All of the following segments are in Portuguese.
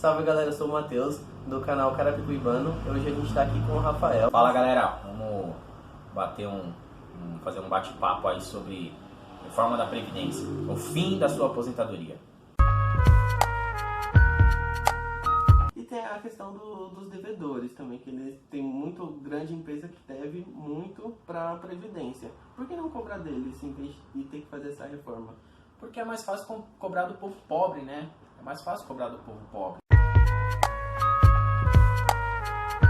Salve galera, eu sou o Matheus, do canal Carapicuibano. Hoje a gente está aqui com o Rafael. Fala galera, vamos fazer um bate-papo aí sobre reforma da Previdência, o fim da sua aposentadoria. E tem a questão dos devedores também, que eles têm muito grande empresa que deve muito para a Previdência. Por que não cobrar deles em vez de ter que fazer essa reforma? Porque é mais fácil cobrar do povo pobre, né? É mais fácil cobrar do povo pobre.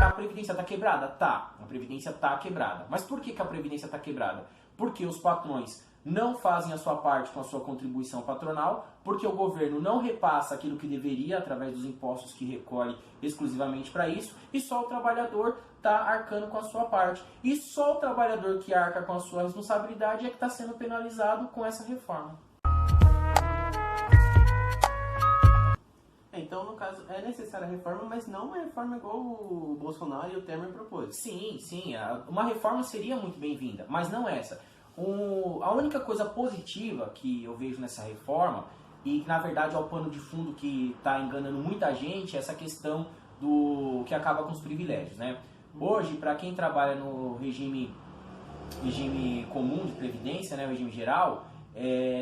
A Previdência está quebrada? Tá, a Previdência está quebrada. Mas por que a Previdência está quebrada? Porque os patrões não fazem a sua parte com a sua contribuição patronal, porque o governo não repassa aquilo que deveria através dos impostos que recolhe exclusivamente para isso, e só o trabalhador está arcando com a sua parte. E só o trabalhador que arca com a sua responsabilidade é que está sendo penalizado com essa reforma. Então, no caso, é necessária a reforma, mas não uma reforma igual o Bolsonaro e o Temer propôs. Sim, uma reforma seria muito bem-vinda, mas não essa. A única coisa positiva que eu vejo nessa reforma, e que na verdade é o pano de fundo que está enganando muita gente, é essa questão do que acaba com os privilégios, né? Hoje, para quem trabalha no regime comum de previdência, né, o regime geral,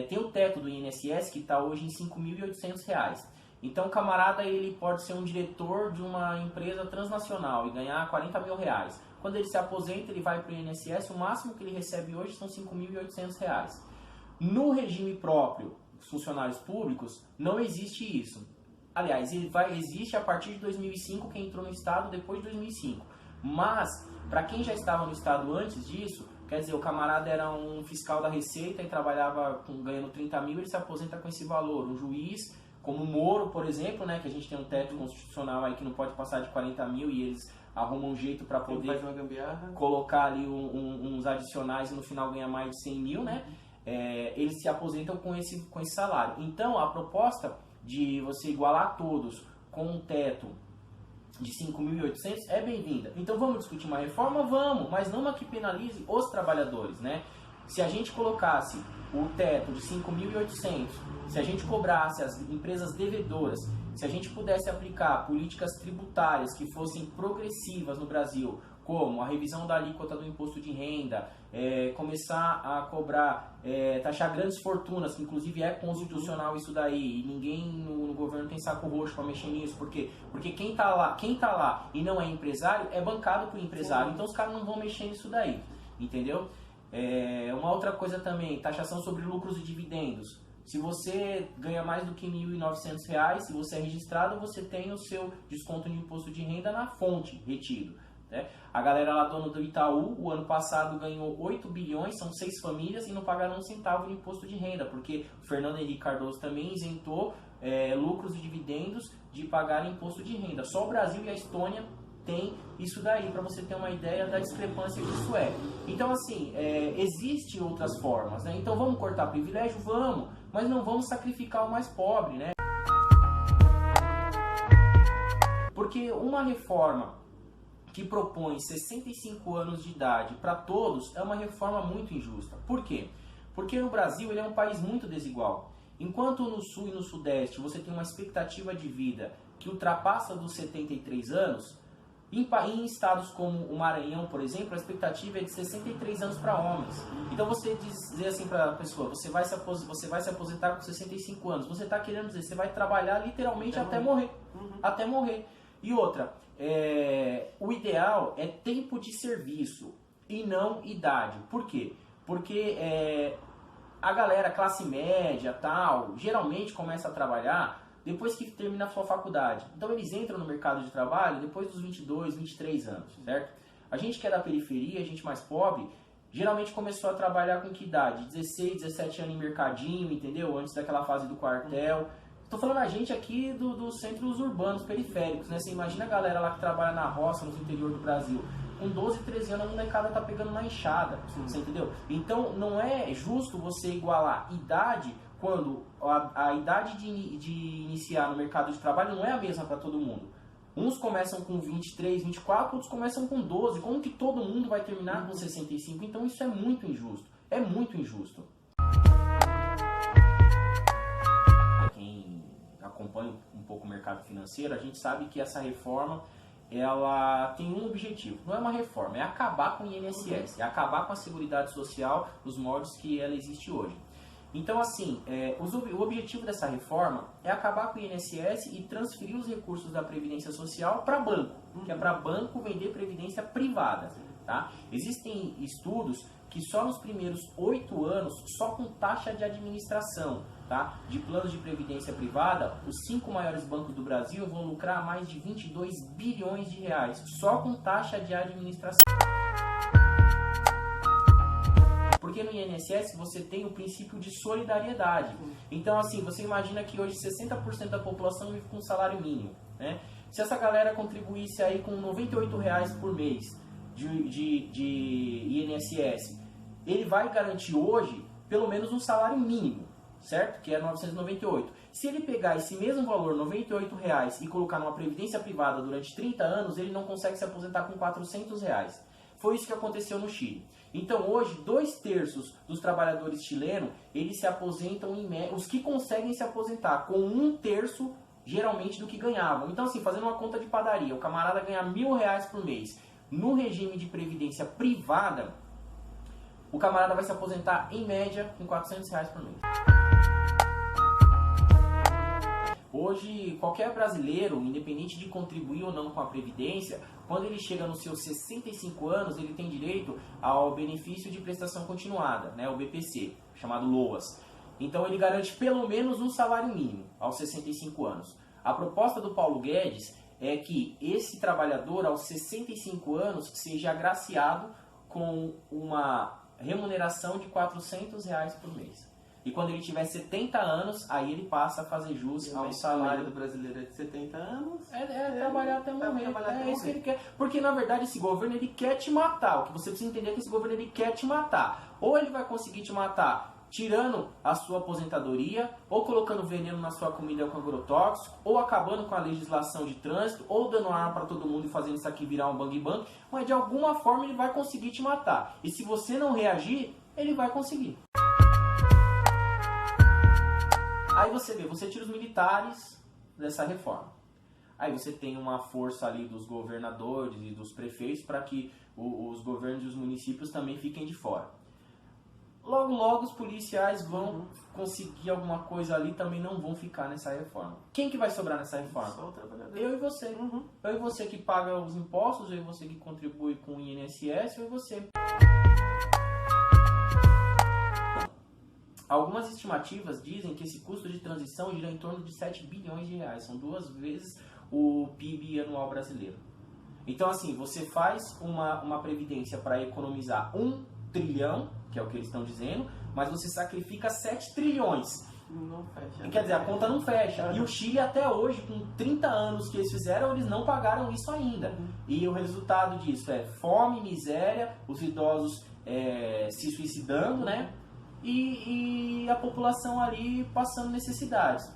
tem o teto do INSS que está hoje em R$ 5.800. Então o camarada ele pode ser um diretor de uma empresa transnacional e ganhar R$ 40 mil. Quando ele se aposenta, ele vai para o INSS, o máximo que ele recebe hoje são R$ 5.800. No regime próprio dos funcionários públicos, não existe isso. Aliás, existe a partir de 2005, quem entrou no Estado depois de 2005. Mas, para quem já estava no Estado antes disso, quer dizer, o camarada era um fiscal da Receita e trabalhava ganhando 30 mil, ele se aposenta com esse valor. Um juiz, como o Moro, por exemplo, né, que a gente tem um teto constitucional aí que não pode passar de 40 mil e eles arrumam um jeito para poder colocar ali uns adicionais e no final ganhar mais de 100 mil, né? Eles se aposentam com esse salário. Então, a proposta de você igualar todos com um teto de 5.800 é bem-vinda. Então, vamos discutir uma reforma? Vamos, mas não uma que penalize os trabalhadores, né? Se a gente colocasse o teto de 5.800, se a gente cobrasse as empresas devedoras, se a gente pudesse aplicar políticas tributárias que fossem progressivas no Brasil, como a revisão da alíquota do imposto de renda, começar a cobrar, taxar grandes fortunas, que inclusive é constitucional isso daí, e ninguém no governo tem saco roxo para mexer nisso, porque quem tá lá e não é empresário é bancado por empresário, então os caras não vão mexer nisso daí, entendeu? Uma outra coisa também, taxação sobre lucros e dividendos. Se você ganha mais do que R$ 1.900, se você é registrado, você tem o seu desconto de imposto de renda na fonte retido, né? A galera lá dona do Itaú, o ano passado ganhou 8 bilhões, são 6 famílias e não pagaram um centavo de imposto de renda, porque o Fernando Henrique Cardoso também isentou lucros e dividendos de pagar imposto de renda. Só o Brasil e a Estônia tem isso daí, para você ter uma ideia da discrepância que isso é. Então, assim, existem outras formas, né? Então, vamos cortar privilégio? Vamos, mas não vamos sacrificar o mais pobre, né? Porque uma reforma que propõe 65 anos de idade para todos é uma reforma muito injusta. Por quê? Porque no Brasil ele é um país muito desigual. Enquanto no Sul e no Sudeste você tem uma expectativa de vida que ultrapassa dos 73 anos, em estados como o Maranhão, por exemplo, a expectativa é de 63 anos para homens. Então você dizer assim para a pessoa, você vai se aposentar com 65 anos, você está querendo dizer, você vai trabalhar literalmente até morrer. Até morrer. E outra, o ideal é tempo de serviço e não idade. Por quê? Porque a galera classe média, tal, geralmente começa a trabalhar depois que termina a sua faculdade. Então eles entram no mercado de trabalho depois dos 22, 23 anos, certo? A gente que é da periferia, a gente mais pobre, geralmente começou a trabalhar com que idade? 16, 17 anos em mercadinho, entendeu? Antes daquela fase do quartel. Estou falando a gente aqui dos centros urbanos, periféricos, né? Você imagina a galera lá que trabalha na roça, no interior do Brasil. Com 12, 13 anos a molecada tá pegando na enxada, você entendeu? Então não é justo você igualar idade quando a idade de iniciar no mercado de trabalho não é a mesma para todo mundo. Uns começam com 23, 24, outros começam com 12. Como que todo mundo vai terminar com 65? Então isso é muito injusto. É muito injusto. Quem acompanha um pouco o mercado financeiro, a gente sabe que essa reforma ela tem um objetivo, não é uma reforma, é acabar com o INSS, é acabar com a Seguridade Social, os moldes que ela existe hoje. Então, assim, o objetivo dessa reforma é acabar com o INSS e transferir os recursos da Previdência Social para banco, que é para banco vender previdência privada. Tá? Existem estudos que só nos primeiros 8 anos, só com taxa de administração, tá, de planos de previdência privada, os 5 maiores bancos do Brasil vão lucrar mais de 22 bilhões de reais, só com taxa de administração. Porque no INSS você tem o princípio de solidariedade. Então, assim, você imagina que hoje 60% da população vive com salário mínimo, né? Se essa galera contribuísse aí com R$ 98 por mês de INSS, ele vai garantir hoje pelo menos um salário mínimo, certo? Que é 998. Se ele pegar esse mesmo valor, R$ 98, e colocar numa previdência privada durante 30 anos, ele não consegue se aposentar com R$ 400. Foi isso que aconteceu no Chile. Então hoje, 2/3 dos trabalhadores chilenos, eles se aposentam em média, os que conseguem se aposentar com 1/3 geralmente do que ganhavam. Então assim, fazendo uma conta de padaria, o camarada ganha R$ 1.000 por mês. No regime de previdência privada, o camarada vai se aposentar em média com R$ 400 por mês. Hoje, qualquer brasileiro, independente de contribuir ou não com a Previdência, quando ele chega nos seus 65 anos, ele tem direito ao benefício de prestação continuada, né, o BPC, chamado LOAS. Então ele garante pelo menos um salário mínimo aos 65 anos. A proposta do Paulo Guedes é que esse trabalhador aos 65 anos seja agraciado com uma remuneração de R$ 400 por mês. E quando ele tiver 70 anos, aí ele passa a fazer jus ao salário do brasileiro é de 70 anos. Trabalhar até morrer. É isso que ele quer. Porque na verdade esse governo ele quer te matar. O que você precisa entender é que esse governo ele quer te matar. Ou ele vai conseguir te matar tirando a sua aposentadoria, ou colocando veneno na sua comida com agrotóxico, ou acabando com a legislação de trânsito, ou dando arma para todo mundo e fazendo isso aqui virar um bang bang, mas de alguma forma ele vai conseguir te matar. E se você não reagir, ele vai conseguir. Aí você vê, você tira os militares dessa reforma. Aí você tem uma força ali dos governadores e dos prefeitos para que os governos e os municípios também fiquem de fora. Logo, logo os policiais vão conseguir alguma coisa ali, também não vão ficar nessa reforma. Quem que vai sobrar nessa reforma? Só o trabalhador. Eu e você. Eu e você que paga os impostos, eu e você que contribui com o INSS, eu e você. Algumas estimativas dizem que esse custo de transição gira em torno de 7 bilhões de reais. São 2 vezes o PIB anual brasileiro. Então, assim, você faz uma previdência para economizar 1 trilhão, que é o que eles estão dizendo, mas você sacrifica 7 trilhões. Não fecha. Quer dizer, a conta não fecha. E o Chile até hoje, com 30 anos que eles fizeram, eles não pagaram isso ainda. E o resultado disso é fome, miséria, os idosos se suicidando, né? E a população ali passando necessidades.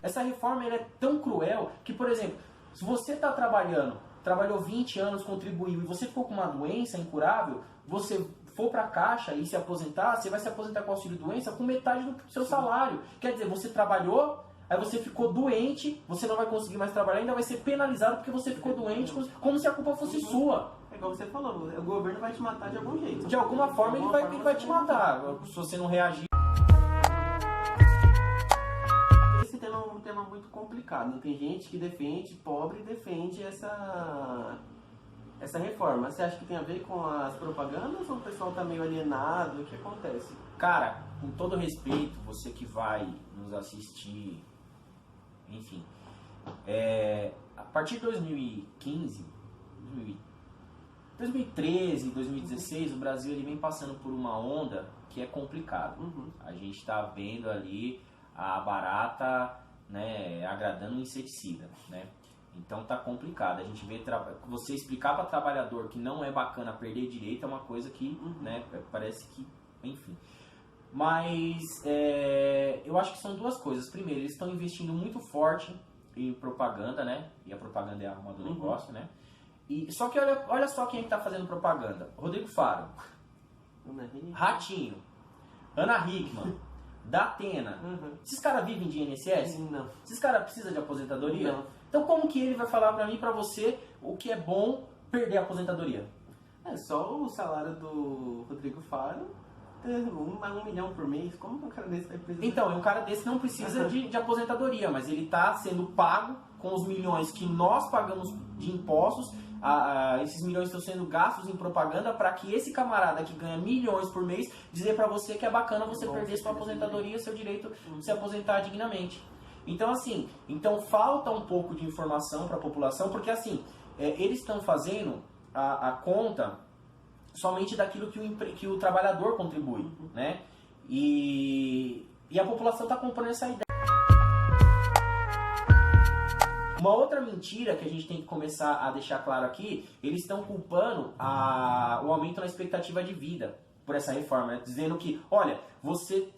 Essa reforma ela é tão cruel que, por exemplo, se você está trabalhou 20 anos, contribuiu e você ficou com uma doença incurável, você for para a caixa e se aposentar, você vai se aposentar com auxílio-doença com metade do seu salário. Quer dizer, você trabalhou, aí você ficou doente, você não vai conseguir mais trabalhar, ainda vai ser penalizado porque você ficou doente, como se a culpa fosse sua. É igual você falou, o governo vai te matar de algum jeito. De alguma forma ele vai te matar, se você não reagir. Esse tema é um tema muito complicado. Tem gente que defende, pobre, defende essa reforma. Você acha que tem a ver com as propagandas ou o pessoal tá meio alienado? O que acontece? Cara, com todo respeito, você que vai nos assistir, enfim, a partir de 2015, 2013, 2016, o Brasil ele vem passando por uma onda que é complicada. A gente está vendo ali a barata, né, agradando o inseticida, né? Então tá complicado. A gente vê você explicar para trabalhador que não é bacana perder direito é uma coisa que, né, parece que, enfim. Mas eu acho que são duas coisas. Primeiro, eles estão investindo muito forte em propaganda, né? E a propaganda é a alma do negócio, né? Só que olha só quem está fazendo propaganda. Rodrigo Faro, Ratinho, Ana Hickman, da Atena, esses caras vivem de INSS? Não. Esses caras precisam de aposentadoria? Não. Então como que ele vai falar pra mim e pra você o que é bom perder a aposentadoria? É só o salário do Rodrigo Faro ter 1 milhão por mês. Como que um cara desse vai precisar? Então, um cara desse não precisa de aposentadoria, mas ele está sendo pago com os milhões que nós pagamos de impostos. Esses milhões estão sendo gastos em propaganda para que esse camarada que ganha milhões por mês dizer para você que é bacana você perder sua aposentadoria, seu direito de se aposentar dignamente. Então, assim, falta um pouco de informação para a população, porque assim, eles estão fazendo a conta somente daquilo que o trabalhador contribui, né? E a população está comprando essa ideia. Uma outra mentira que a gente tem que começar a deixar claro aqui, eles estão culpando o aumento na expectativa de vida por essa reforma, né? Dizendo que, olha, você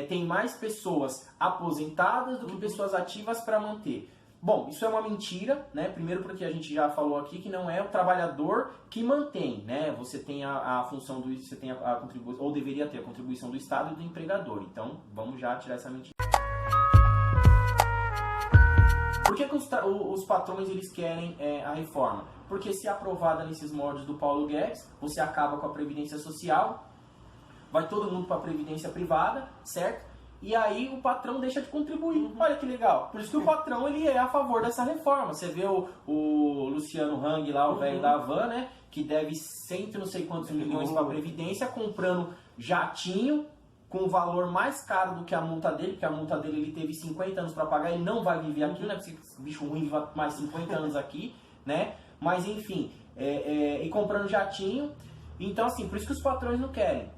tem mais pessoas aposentadas do que pessoas ativas para manter. Bom, isso é uma mentira, né? Primeiro porque a gente já falou aqui que não é o trabalhador que mantém, né? Você tem a função do... Você tem a contribuição, ou deveria ter a contribuição do Estado e do empregador. Então, vamos já tirar essa mentira. Por que os patrões eles querem a reforma? Porque se aprovada nesses moldes do Paulo Guedes, você acaba com a Previdência Social, vai todo mundo para a Previdência Privada, certo? E aí o patrão deixa de contribuir. Olha que legal. Por isso que o patrão ele é a favor dessa reforma. Você vê o Luciano Hang lá, o velho da Havan, né? Que deve cento não sei quantos milhões para a Previdência, comprando jatinho com um valor mais caro do que a multa dele, porque a multa dele ele teve 50 anos para pagar, ele não vai viver aquilo, né? Porque esse bicho ruim vai mais 50 anos aqui, né? Mas enfim, e comprando jatinho. Então assim, por isso que os patrões não querem.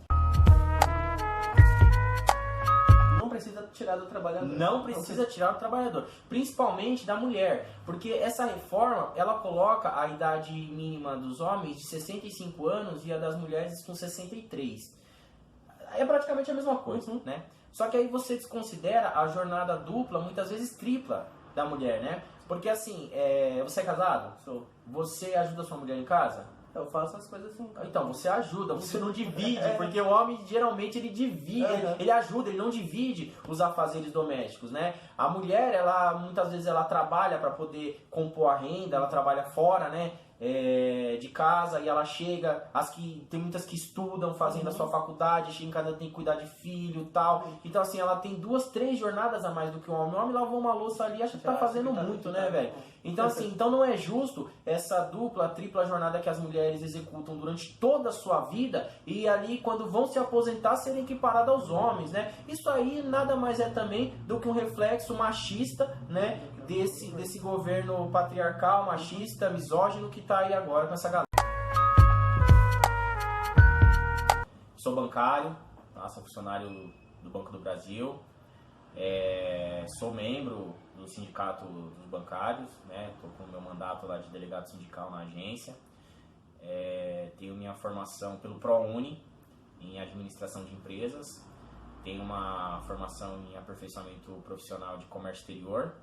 Precisa tirar do trabalhador. Não precisa tirar do trabalhador, principalmente da mulher, porque essa reforma ela coloca a idade mínima dos homens de 65 anos e a das mulheres com 63. É praticamente a mesma coisa, né? Só que aí você desconsidera a jornada dupla, muitas vezes tripla, da mulher, né? Porque assim, você é casado? Sou. Você ajuda sua mulher em casa? Eu faço as coisas assim. Então, você ajuda, você não divide, porque o homem geralmente ele divide, ele ajuda, ele não divide os afazeres domésticos, né? A mulher, ela muitas vezes ela trabalha para poder compor a renda, ela trabalha fora, né? De casa, e ela chega, tem muitas que estudam, fazendo a sua faculdade, chega em casa, tem que cuidar de filho e tal. Então assim, ela tem 2, 3 jornadas a mais do que o homem. O homem lavou uma louça ali, acha que tá fazendo muito, né, velho? Então assim, então não é justo essa dupla, tripla jornada que as mulheres executam durante toda a sua vida, e ali quando vão se aposentar serem equiparadas aos homens, né? Isso aí nada mais é também do que um reflexo machista, né? Desse governo patriarcal, machista, misógino que tá aí agora com essa galera. Sou bancário, sou funcionário do Banco do Brasil, sou membro do Sindicato dos Bancários, né? Tô com o meu mandato lá de delegado sindical na agência, tenho minha formação pelo ProUni em administração de empresas, tenho uma formação em aperfeiçoamento profissional de comércio exterior,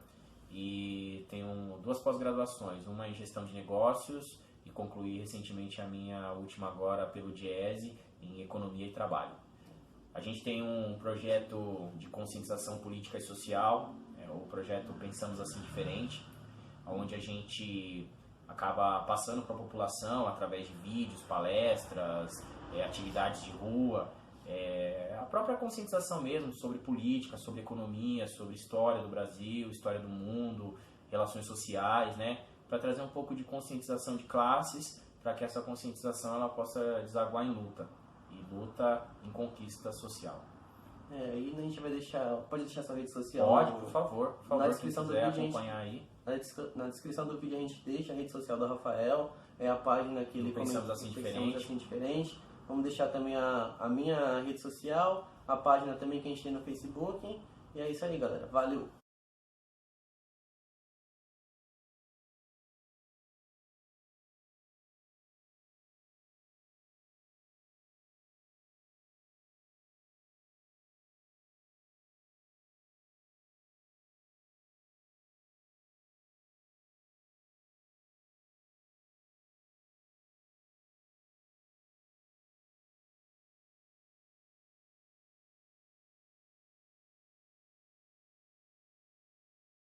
e tenho 2 pós-graduações, uma em gestão de negócios e concluí recentemente a minha última agora pelo DIESE em economia e trabalho. A gente tem um projeto de conscientização política e social, o projeto Pensamos Assim Diferente, onde a gente acaba passando para a população através de vídeos, palestras, atividades de rua, a própria conscientização mesmo sobre política, sobre economia, sobre história do Brasil, história do mundo, relações sociais, né? Para trazer um pouco de conscientização de classes, para que essa conscientização ela possa desaguar em luta, e luta em conquista social. E a gente vai pode deixar sua rede social? Pode, por favor, na descrição do vídeo acompanhar aí. Na descrição do vídeo a gente deixa a rede social do Rafael, a página que ele Pensamos Assim Diferente. Vamos deixar também a minha rede social, a página também que a gente tem no Facebook. E é isso aí, galera. Valeu!